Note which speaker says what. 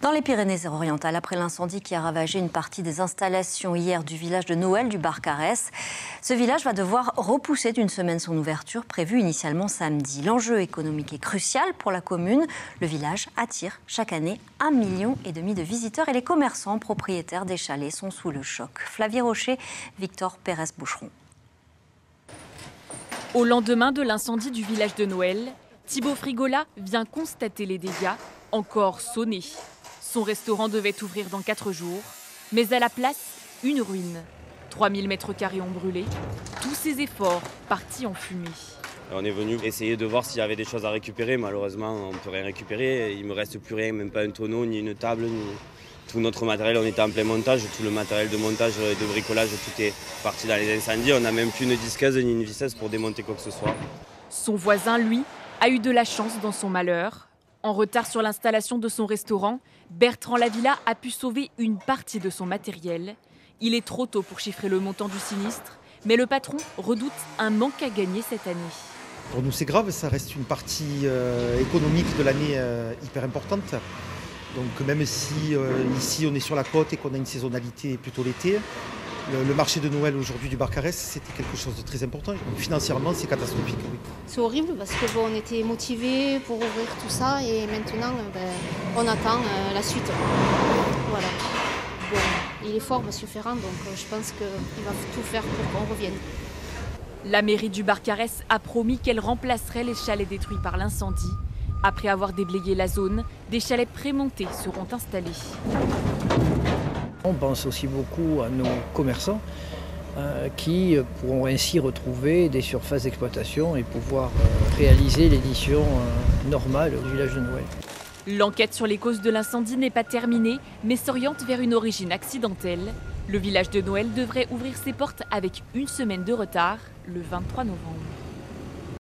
Speaker 1: Dans les Pyrénées-Orientales, après l'incendie qui a ravagé une partie des installations hier du village de Noël du Barcarès, ce village va devoir repousser d'une semaine son ouverture, prévue initialement samedi. L'enjeu économique est crucial pour la commune. Le village attire chaque année 1,5 million de visiteurs et les commerçants propriétaires des chalets sont sous le choc. Flavie Rocher, Victor Pérez-Boucheron.
Speaker 2: Au lendemain de l'incendie du village de Noël, Thibaut Frigola vient constater les dégâts encore sonnés. Son restaurant devait ouvrir dans 4 jours, mais à la place, une ruine. 3000 m² ont brûlé, tous ces efforts partis en fumée.
Speaker 3: On est venu essayer de voir s'il y avait des choses à récupérer. Malheureusement, on ne peut rien récupérer. Il ne me reste plus rien, même pas un tonneau, ni une table, ni tout notre matériel. On était en plein montage, tout le matériel de montage et de bricolage, tout est parti dans les incendies. On n'a même plus une disqueuse ni une visseuse pour démonter quoi que ce soit.
Speaker 2: Son voisin, lui, a eu de la chance dans son malheur. En retard sur l'installation de son restaurant, Bertrand Lavilla a pu sauver une partie de son matériel. Il est trop tôt pour chiffrer le montant du sinistre, mais le patron redoute un manque à gagner cette année.
Speaker 4: Pour nous, c'est grave, ça reste une partie économique de l'année hyper importante. Donc même si ici on est sur la côte et qu'on a une saisonnalité plutôt l'été, le marché de Noël aujourd'hui du Barcarès, c'était quelque chose de très important. Donc, financièrement, c'est catastrophique. Oui.
Speaker 5: C'est horrible parce que on était motivés pour ouvrir tout ça et maintenant on attend la suite. Voilà. Bon, il est fort, M. Ferrand, donc je pense qu'il va tout faire pour qu'on revienne.
Speaker 2: La mairie du Barcarès a promis qu'elle remplacerait les chalets détruits par l'incendie. Après avoir déblayé la zone, des chalets prémontés seront installés.
Speaker 6: On pense aussi beaucoup à nos commerçants qui pourront ainsi retrouver des surfaces d'exploitation et pouvoir réaliser l'édition normale du village de Noël.
Speaker 2: L'enquête sur les causes de l'incendie n'est pas terminée, mais s'oriente vers une origine accidentelle. Le village de Noël devrait ouvrir ses portes avec une semaine de retard, le 23 novembre.